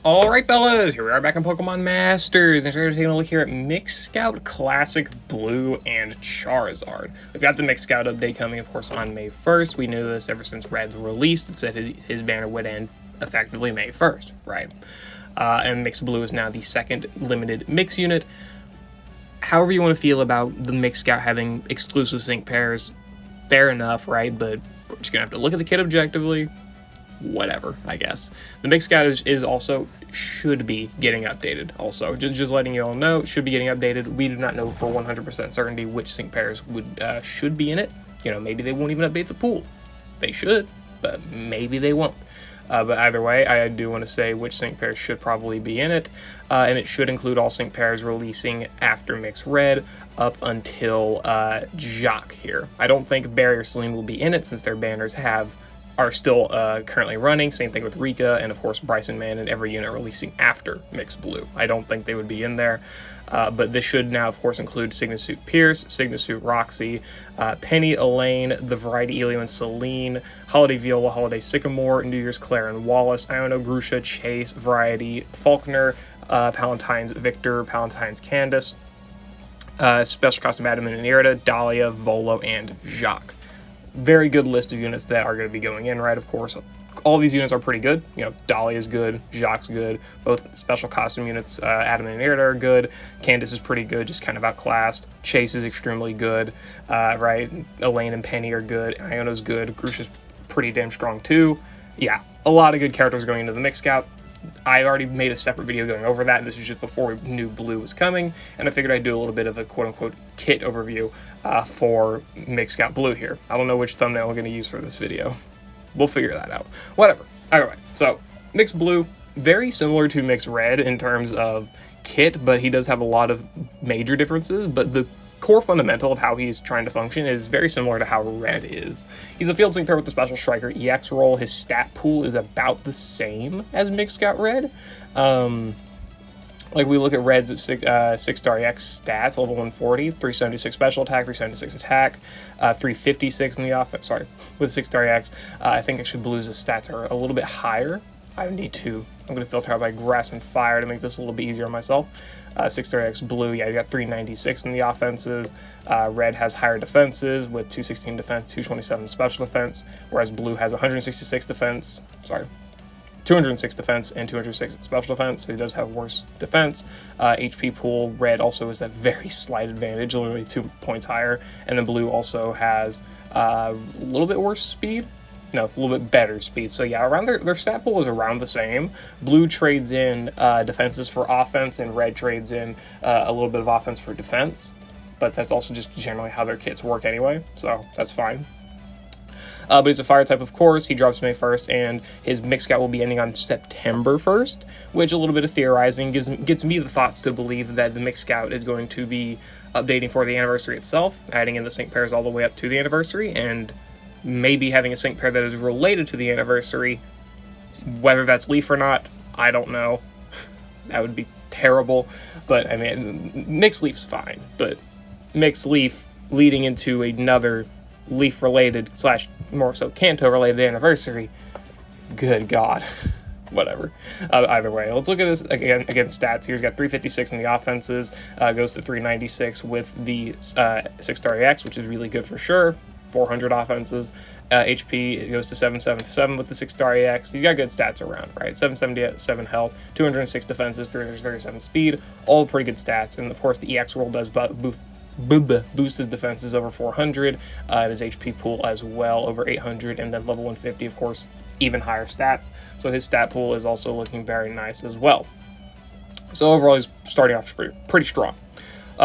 Alright fellas, here we are back on Pokemon Masters, and today we're taking a look here at Mix Scout Classic Blue and Charizard. We've got the Mix Scout update coming, of course, on May 1st. We knew this ever since Red's released. It said his banner would end effectively May 1st, right? And Mix Blue is now the second limited mix unit. However you want to feel about the Mix Scout having exclusive sync pairs, fair enough, right? But we're just going to have to look at the kit objectively. Whatever, I guess. The Mix Scout is also should be getting updated. Also, just letting you all know, should be getting updated. We do not know for 100% certainty which sync pairs should be in it. You know, maybe they won't even update the pool. They should, but maybe they won't. But either way, I do want to say which sync pairs should probably be in it, and it should include all sync pairs releasing after Mix Red up until Jock here. I don't think Barrier Celine will be in it since their banners are still currently running. Same thing with Rika, and of course Bryson Man and every unit releasing after Mix Blue. I don't think they would be in there, but this should now of course include Signasuit Pierce, Signasuit Roxy, Penny, Elaine, the Variety Elio and Celine, Holiday Viola, Holiday Sycamore, New Year's Claire and Wallace, Iono, Grusha, Chase, Variety, Faulkner, Palatine's Victor, Palatine's Candace, Special Costume Adam and Eriott, Dahlia, Volo, and Jacques. Very good list of units that are going to be going in, right? Of course, all these units are pretty good. You know, Dahlia is good, Jacques good, both special costume units, Adam and Eriott are good, Candace is pretty good, just kind of outclassed, Chase is extremely good, right? Elaine and Penny are good, Iono's good, Grusha's pretty damn strong too. Yeah, a lot of good characters going into the Mix Scout. I already made a separate video going over that, and this was just before we knew Blue was coming, and I figured I'd do a little bit of a quote-unquote kit overview for Mix Scout Blue here. I don't know which thumbnail I'm going to use for this video. We'll figure that out. Whatever. Alright, so Mix Blue, very similar to Mix Red in terms of kit, but he does have a lot of major differences, but the core fundamental of how he's trying to function is very similar to how Red is. He's a field sync pair with the Special Striker EX roll. His stat pool is about the same as Mix Scout Red. Like we look at Red's at 6-star EX stats, level 140, 376 special attack, 376 attack, 356 in the offense, sorry, with 6-star EX. I think actually Blue's stats are a little bit higher. I'm going to filter out by Grass and Fire to make this a little bit easier on myself. 6-star EX Blue, yeah, he's got 396 in the offenses. Red has higher defenses with 216 defense, 227 special defense, whereas Blue has 166 defense, 206 defense and 206 special defense, so he does have worse defense. HP pool, Red also is that very slight advantage, literally 2 points higher, and then Blue also has a little bit worse speed. No, a little bit better speed. So yeah, around their stat pool is around the same. Blue trades in defenses for offense, and Red trades in a little bit of offense for defense. But that's also just generally how their kits work anyway, so that's fine. But he's a fire type, of course. He drops May 1st, and his Mix Scout will be ending on September 1st, which a little bit of theorizing gets me the thoughts to believe that the Mix Scout is going to be updating for the anniversary itself, adding in the sync pairs all the way up to the anniversary, and maybe having a sync pair that is related to the anniversary. Whether that's Leaf or not, I don't know. That would be terrible. But, I mean, Mix Leaf's fine. But Mix Leaf leading into another Leaf-related / more so Kanto-related anniversary, good God. Whatever. Either way, let's look at this again stats. He's got 356 in the offenses, goes to 396 with the 6-star EX, which is really good for sure. 400 offenses. HP goes to 777 with the 6-star EX. He's got good stats around, right? 777 health, 206 defenses, 337 speed, all pretty good stats. And of course, the EX roll does boost his defenses over 400, and his HP pool as well over 800, and then level 150, of course, even higher stats. So his stat pool is also looking very nice as well. So overall, he's starting off pretty strong.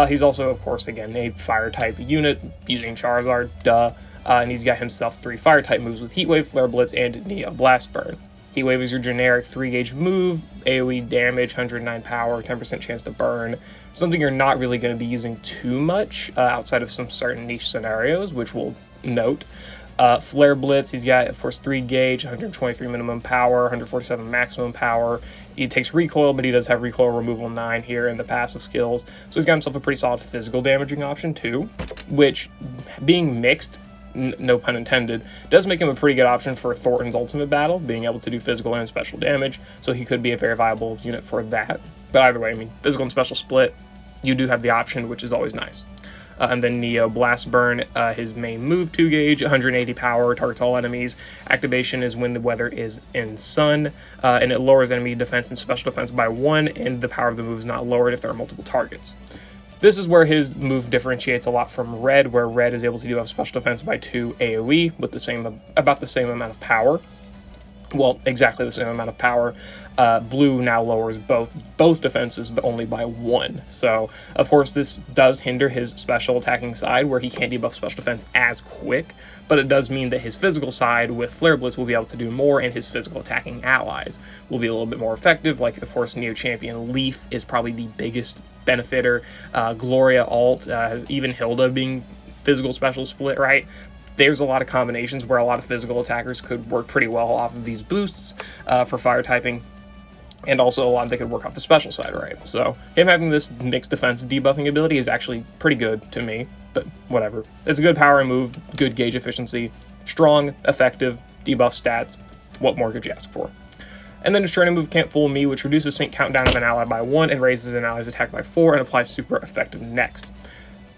He's also, of course, again, a fire-type unit using Charizard, and he's got himself 3 fire-type moves with Heat Wave, Flare Blitz, and Neo Blast Burn. Heat Wave is your generic 3-gauge move, AoE damage, 109 power, 10% chance to burn, something you're not really going to be using too much outside of some certain niche scenarios, which we'll note. Flare Blitz, he's got, of course, 3-gauge, 123 minimum power, 147 maximum power. He takes recoil, but he does have recoil removal 9 here in the passive skills. So he's got himself a pretty solid physical damaging option, too, which, being mixed, no pun intended, does make him a pretty good option for Thornton's ultimate battle, being able to do physical and special damage, so he could be a very viable unit for that. But either way, I mean, physical and special split, you do have the option, which is always nice. And then Neo Blast Burn, his main move, 2 gauge, 180 power, targets all enemies. Activation is when the weather is in sun, and it lowers enemy defense and special defense by 1, and the power of the move is not lowered if there are multiple targets. This is where his move differentiates a lot from Red, where Red is able to do have special defense by 2 AoE with about the same amount of power. Well, exactly the same amount of power. Blue now lowers both defenses, but only by 1. So, of course, this does hinder his special attacking side, where he can't debuff special defense as quick, but it does mean that his physical side with Flare Blitz will be able to do more, and his physical attacking allies will be a little bit more effective. Like, of course, Neo Champion Leaf is probably the biggest benefitter. Gloria Alt, even Hilda being physical special split, right? There's a lot of combinations where a lot of physical attackers could work pretty well off of these boosts for fire typing, and also a lot that could work off the special side, right? So him having this mixed defensive debuffing ability is actually pretty good to me, but whatever. It's a good power and move, good gauge efficiency, strong, effective, debuff stats. What more could you ask for? And then his training move, Can't Fool Me, which reduces sync countdown of an ally by 1 and raises an ally's attack by 4 and applies super effective next.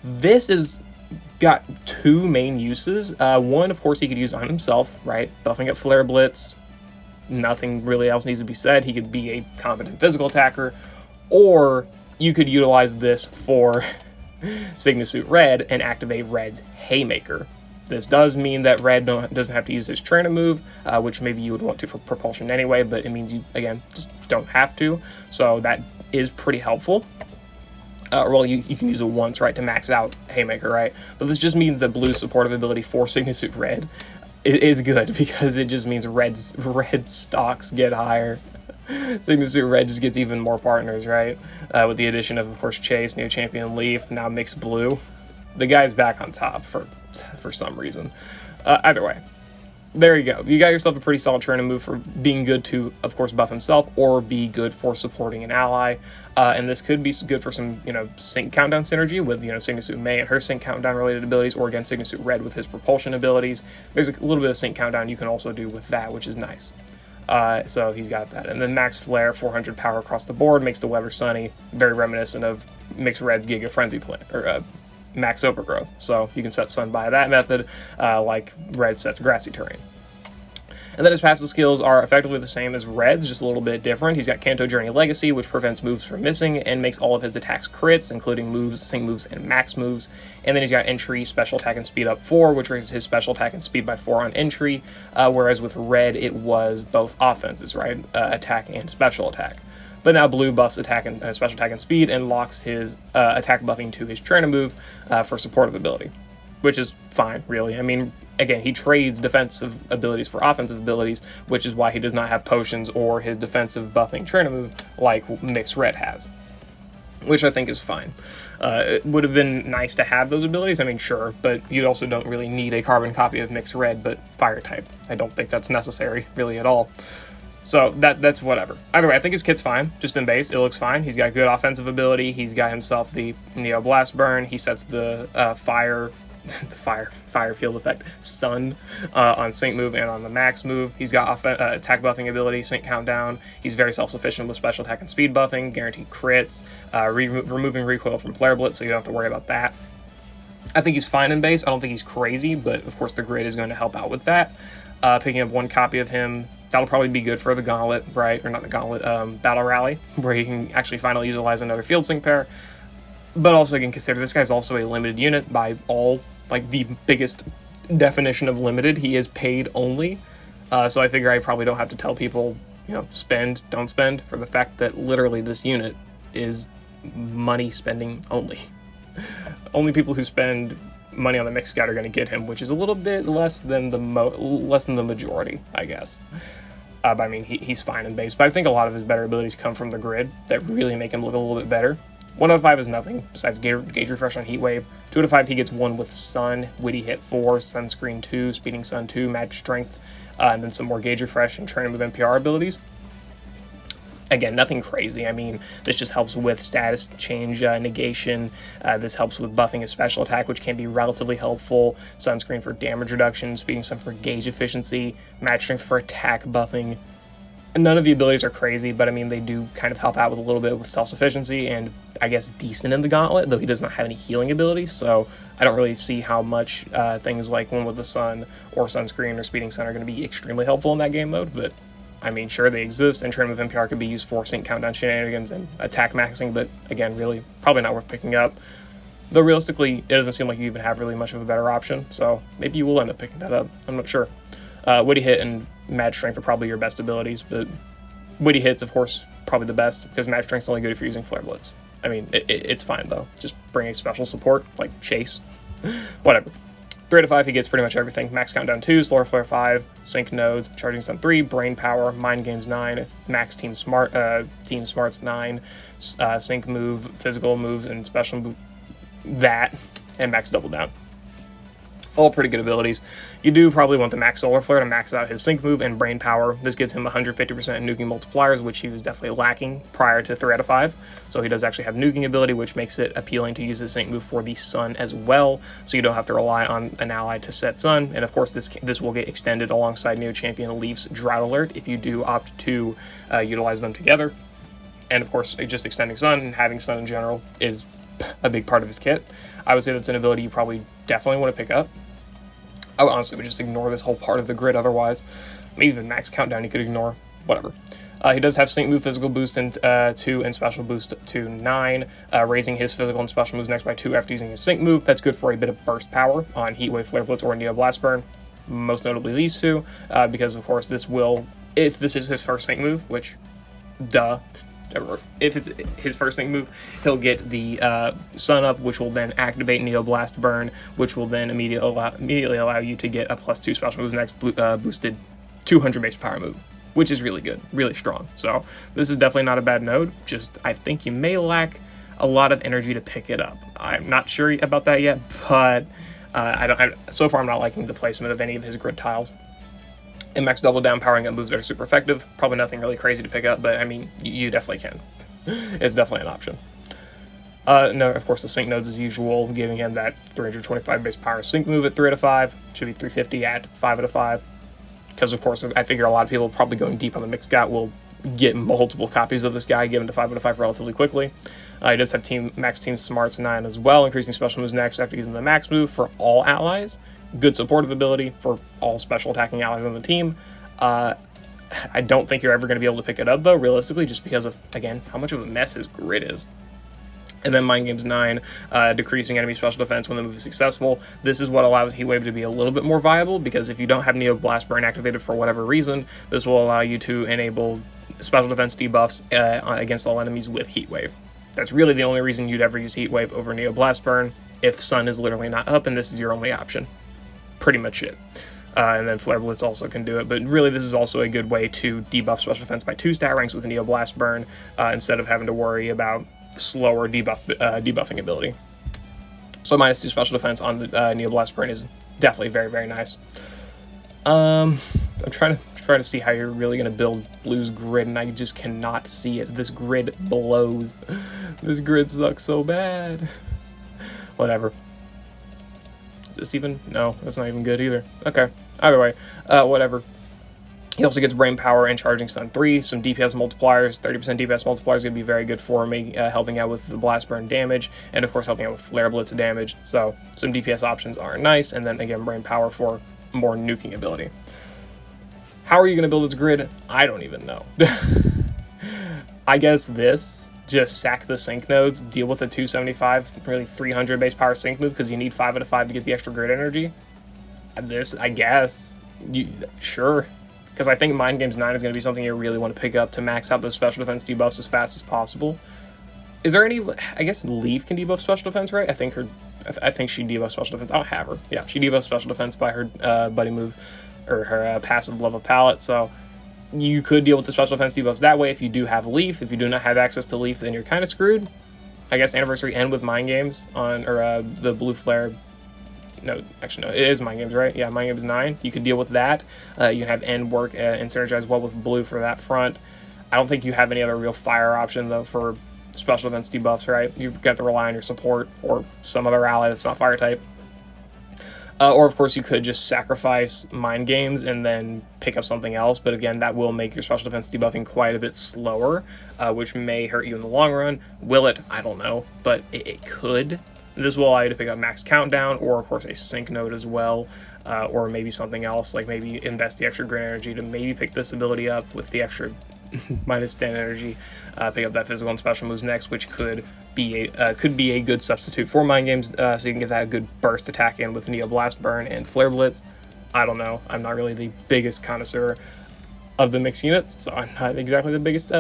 This is got 2 main uses. One, of course, he could use on himself, right? Buffing up Flare Blitz. Nothing really else needs to be said. He could be a competent physical attacker. Or you could utilize this for Sigma Suit Red and activate Red's Haymaker. This does mean that Red doesn't have to use his trainer move, which maybe you would want to for propulsion anyway, but it means you, again, just don't have to. So that is pretty helpful. Well, you can use it once, right, to max out Haymaker, right? But this just means that Blue's supportive ability for Sigma Suit Red is good, because it just means Red's stocks get higher. Sigma Suit Red just gets even more partners, right? With the addition of course, Chase, Neo Champion Leaf, now Mixed Blue. The guy's back on top for some reason. Either way. There you go. You got yourself a pretty solid trainer move for being good to, of course, buff himself, or be good for supporting an ally. And this could be good for some, sync countdown synergy with, Sigma Suit May and her sync countdown related abilities, or again, Sigma Suit Red with his propulsion abilities. There's a little bit of sync countdown you can also do with that, which is nice. So he's got that. And then Max Flare, 400 power across the board, makes the weather sunny, very reminiscent of Mixed Red's Giga Frenzy Plant, or Max Overgrowth. So you can set Sun by that method, like Red sets Grassy Terrain. And then his passive skills are effectively the same as Red's, just a little bit different. He's got Kanto Journey Legacy, which prevents moves from missing and makes all of his attacks crits, including moves, sync moves, and max moves. And then he's got Entry, Special Attack, and Speed up 4, which raises his Special Attack and Speed by 4 on Entry, whereas with Red it was both offenses, right? Attack and Special Attack. But now Blue buffs attack and special attack and speed and locks his attack buffing to his trainer move for supportive ability, which is fine, really. I mean, again, he trades defensive abilities for offensive abilities, which is why he does not have potions or his defensive buffing trainer move like Mixed Red has, which I think is fine. It would have been nice to have those abilities, I mean, sure, but you also don't really need a carbon copy of Mixed Red, but Fire type. I don't think that's necessary, really, at all. So that's whatever. Either way, I think his kit's fine, just in base. It looks fine. He's got good offensive ability. He's got himself the Neo Blast Burn. He sets the fire field effect, Sun, on sync move and on the max move. He's got attack buffing ability, sync countdown. He's very self-sufficient with special attack and speed buffing, guaranteed crits, removing recoil from Flare Blitz, so you don't have to worry about that. I think he's fine in base. I don't think he's crazy, but of course the grid is going to help out with that. Picking up one copy of him, that'll probably be good for the Gauntlet, right? Or not the Gauntlet, Battle Rally, where he can actually finally utilize another field sync pair. But also, again, consider this guy's also a limited unit by all, like, the biggest definition of limited. He is paid only. So I figure I probably don't have to tell people, spend, don't spend, for the fact that literally this unit is money spending only. Only people who spend money on the Mixed Scout are going to get him, which is a little bit less than the majority, I guess. I mean, he's fine in base, but I think a lot of his better abilities come from the grid that really make him look a little bit better. 1 out of 5 is nothing, besides gauge refresh on Heat Wave. 2 out of 5, he gets 1 with Sun, Witty Hit 4, Sunscreen 2, Speeding Sun 2, Match Strength, and then some more gauge refresh and trainer move NPR abilities. Again, nothing crazy. I mean, this just helps with status change negation. This helps with buffing a special attack, which can be relatively helpful. Sunscreen for damage reduction, Speeding Sun for gauge efficiency, Match Strength for attack buffing. None of the abilities are crazy, but I mean, they do kind of help out with a little bit with self-sufficiency, and I guess decent in the Gauntlet, though he does not have any healing ability, so I don't really see how much things like One with the Sun or Sunscreen or Speeding Sun are going to be extremely helpful in that game mode, but I mean, sure, they exist, and Tournament of NPR could be used for sync countdown shenanigans and attack maxing, but again, really, probably not worth picking up. Though realistically, it doesn't seem like you even have really much of a better option, so maybe you will end up picking that up. I'm not sure. Witty Hit and Mad Strength are probably your best abilities, but Witty Hit's, of course, probably the best, because Mad Strength's only good if you're using Flare Blitz. I mean, it's fine, though. Just bring a special support, like Chase. Whatever. 3 out of 5, he gets pretty much everything. Max Countdown 2, Slower Flare 5, Sync Nodes, Charging Sun 3, Brain Power, Mind Games 9, Max Team Smarts 9, Sync Move, Physical Moves, and Special Move, that, and Max Double Down. All pretty good abilities. You do probably want the Max Solar Flare to max out his Sync Move and Brain Power. This gives him 150% nuking multipliers, which he was definitely lacking prior to 3 out of 5. So he does actually have nuking ability, which makes it appealing to use his Sync Move for the Sun as well, so you don't have to rely on an ally to set Sun. And of course, this will get extended alongside Neo Champion Leaf's Drought Alert if you do opt to utilize them together. And of course, just extending Sun and having Sun in general is a big part of his kit. I would say that's an ability you probably definitely want to pick up. I would honestly just ignore this whole part of the grid otherwise. Maybe even Max Countdown you could ignore. Whatever. He does have Sync Move, Physical Boost to 2, and Special Boost to 9, raising his Physical and Special Moves next by 2 after using his Sync Move. That's good for a bit of burst power on Heat Wave, Flare Blitz, or Neo Blast Burn. Most notably these two, because of course this will, if this is his first Sync Move, which, duh, if it's his first Sync Move, he'll get the Sun Up, which will then activate Neo Blast Burn, which will then immediately allow you to get a +2 special moves next boosted 200 base power move, which is really good, really strong. So this is definitely not a bad node, just I think you may lack a lot of energy to pick it up. I'm not sure about that yet, but so far I'm not liking the placement of any of his grid tiles. And Max Double Down, powering up moves that are super effective. Probably nothing really crazy to pick up, but I mean, you definitely can. It's definitely an option. No, of course, the Sync Nodes as usual, giving him that 325 base power Sync Move at 3 out of 5. Should be 350 at 5 out of 5. Because, of course, I figure a lot of people probably going deep on the Mixed Gout will get multiple copies of this guy, given to 5 out of 5 relatively quickly. He does have Max Team Smarts 9 as well, increasing special moves next after using the Max Move for all allies. Good supportive ability for all special attacking allies on the team. I don't think you're ever going to be able to pick it up, though, realistically, just because of, again, how much of a mess his grid is. And then Mind Games 9, decreasing enemy special defense when the move is successful. This is what allows Heat Wave to be a little bit more viable, because if you don't have Neo Blast Burn activated for whatever reason, this will allow you to enable special defense debuffs against all enemies with Heat Wave. That's really the only reason you'd ever use Heat Wave over Neo Blast Burn, if Sun is literally not up and this is your only option. Pretty much it. And then Flare Blitz also can do it, but really this is also a good way to debuff special defense by 2 stat ranks with Neo Blast Burn, instead of having to worry about slower debuffing ability. So -2 special defense on the Neo Blast Burn is definitely very, very nice. I'm trying to see how you're really going to build Blue's grid, and I just cannot see it. This grid blows. This grid sucks so bad. Whatever. Is this even? No, that's not even good either. Okay, either way, whatever. He also gets Brain Power and Charging Sun 3, some DPS multipliers. 30% DPS multipliers is going to be very good for me, helping out with the Blast Burn damage, and of course helping out with Flare Blitz damage. So some DPS options are nice, and then again Brain Power for more nuking ability. How are you going to build this grid? I don't even know. I guess this. Just sack the Sync Nodes, deal with the 275, really 300 base power Sync Move, because you need 5 out of 5 to get the extra grid energy. This, I guess, sure. Because I think Mind Games 9 is going to be something you really want to pick up to max out those special defense debuffs as fast as possible. Is there any, I guess Leaf can debuff special defense, right? I think she debuffs special defense. I don't have her. Yeah, she debuffs special defense by her buddy move, or her passive Love of Palette, so you could deal with the special defense debuffs that way if you do have Leaf. If you do not have access to Leaf, then you're kind of screwed. I guess Anniversary end with Mind Games on, or the Blue Flare. No, actually no, it is Mind Games, right? Yeah, Mind Games 9. You could deal with that. You can have end work and synergize well with Blue for that front. I don't think you have any other real fire option, though, for special defense debuffs, right? You've got to rely on your support or some other ally that's not fire type. Or, of course, you could just sacrifice Mind Games and then pick up something else. But again, that will make your special defense debuffing quite a bit slower, which may hurt you in the long run. Will it? I don't know, but it could. This will allow you to pick up Max Countdown, or, of course, a Sync Node as well, or maybe something else, like maybe invest the extra grid energy to maybe pick this ability up with the extra minus 10 energy, pick up that physical and special moves next, which could be a good substitute for Mind Games, so you can get that good burst attack in with Neo Blast Burn and Flare Blitz. I don't know. I'm not really the biggest connoisseur of the mixed units, so I'm not exactly the biggest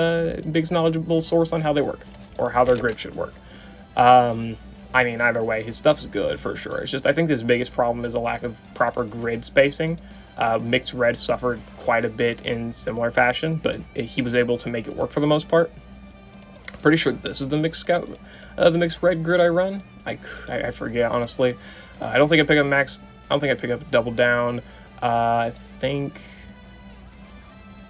knowledgeable source on how they work or how their grid should work. I mean, either way, his stuff's good for sure. It's just I think his biggest problem is a lack of proper grid spacing. Mixed Red suffered quite a bit in similar fashion, but he was able to make it work for the most part. Pretty sure this is the Mixed Scout, the Mixed Red grid I run. I forget, honestly. I don't think I pick up Max. I don't think I pick up Double Down. I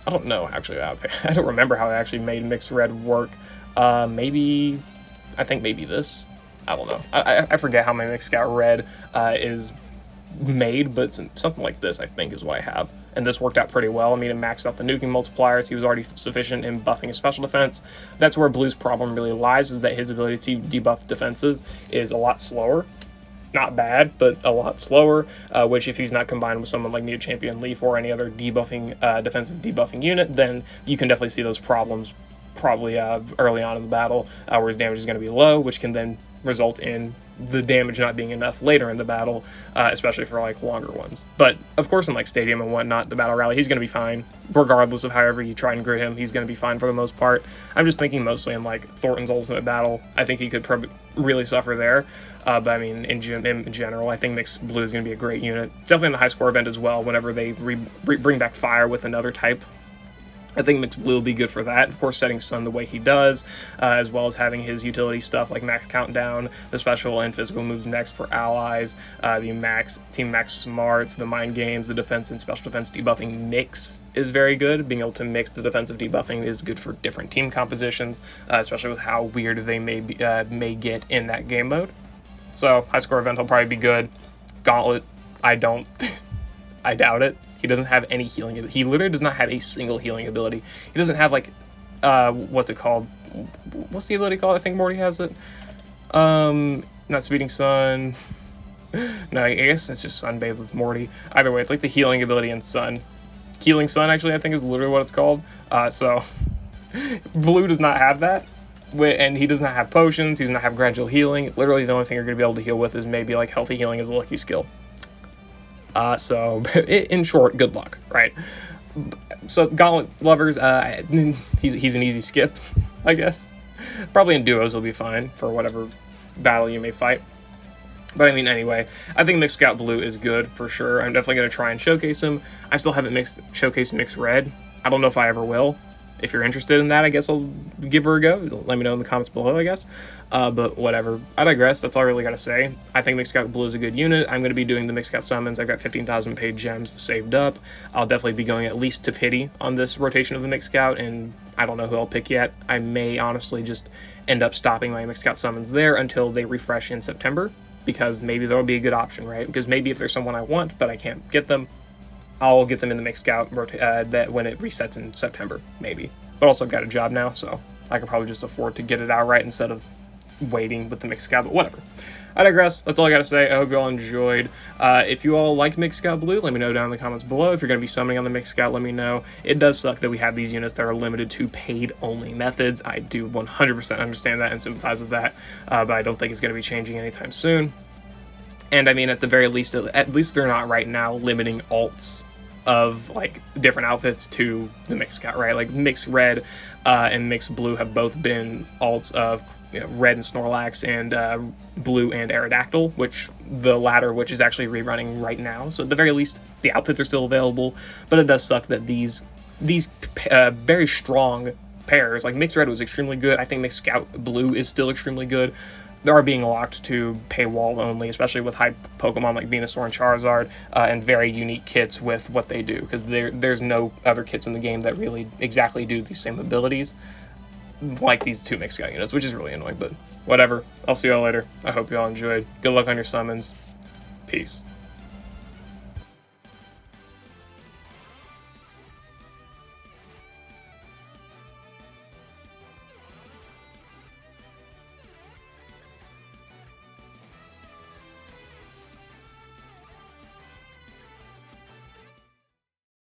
don't know, actually. I don't remember how I actually made Mixed Red work. I think maybe this. I don't know. I forget how my Mixed Scout Red is made, but something like this I think is what I have, and this worked out pretty well. I mean, it maxed out the nuking multipliers. He was already sufficient in buffing his special defense. That's where Blue's problem really lies, is that his ability to debuff defenses is a lot slower. Not bad, but a lot slower, which if he's not combined with someone like Neo Champion Leaf or any other debuffing defensive debuffing unit, then you can definitely see those problems probably early on in the battle, where his damage is going to be low, which can then result in the damage not being enough later in the battle, especially for like longer ones. But of course in like Stadium and whatnot, the battle rally, he's going to be fine regardless of however you try and grid him. He's going to be fine for the most part. I'm just thinking mostly in like Thornton's ultimate battle. I think he could really suffer there, but I mean in general I think Mixed Blue is going to be a great unit, definitely in the high score event as well. Whenever they bring back fire with another type, I think Mixed Blue will be good for that. Of course, setting Sun the way he does, as well as having his utility stuff like Max Countdown, the special and physical moves next for allies, the Team Max Smarts, the Mind Games, the defense and special defense debuffing mix is very good. Being able to mix the defensive debuffing is good for different team compositions, especially with how weird they may get in that game mode. So, high score event will probably be good. Gauntlet, I doubt it. He doesn't have any healing. He literally does not have a single healing ability. He doesn't have like, what's it called? What's the ability called? I think Morty has it. Not Speeding Sun. No, I guess it's just Sunbathe with Morty. Either way, it's like the healing ability in Sun. Healing Sun, actually, I think is literally what it's called. So, Blue does not have that. And he does not have potions. He does not have gradual healing. Literally, the only thing you're going to be able to heal with is maybe like healthy healing as a lucky skill. So, in short, good luck, right? So, Gauntlet lovers, he's an easy skip, I guess. Probably in duos will be fine for whatever battle you may fight. But I mean, anyway, I think Mixed Scout Blue is good for sure. I'm definitely going to try and showcase him. I still haven't showcased Mixed Red. I don't know if I ever will. If you're interested in that, I guess I'll give her a go. Let me know in the comments below, I guess. But whatever. I digress. That's all I really got to say. I think Mixed Scout Blue is a good unit. I'm going to be doing the Mixed Scout summons. I've got 15,000 paid gems saved up. I'll definitely be going at least to Pity on this rotation of the Mixed Scout, and I don't know who I'll pick yet. I may honestly just end up stopping my Mixed Scout summons there until they refresh in September, because maybe there'll be a good option, right? Because maybe if there's someone I want, but I can't get them, I'll get them in the Mixed Scout that when it resets in September, maybe. But also I've got a job now, so I could probably just afford to get it outright instead of waiting with the Mixed Scout, but whatever. I digress. That's all I got to say. I hope you all enjoyed. If you all liked Mixed Scout Blue, let me know down in the comments below. If you're going to be summoning on the Mixed Scout, let me know. It does suck that we have these units that are limited to paid-only methods. I do 100% understand that and sympathize with that, but I don't think it's going to be changing anytime soon. And I mean, at the very least, at least they're not right now limiting alts of like different outfits to the Mixed Scout, right? Like Mixed Red and Mixed Blue have both been alts of Red and Snorlax and Blue and Aerodactyl, which the latter, which is actually rerunning right now. So at the very least, the outfits are still available, but it does suck that these very strong pairs, like Mixed Red was extremely good. I think Mixed Scout Blue is still extremely good. are being locked to paywall only, especially with hype Pokemon like Venusaur and Charizard, and very unique kits with what they do, because there's no other kits in the game that really exactly do these same abilities like these two mixed scout units, which is really annoying, but whatever. I'll see y'all later. I hope y'all enjoyed. Good luck on your summons. Peace.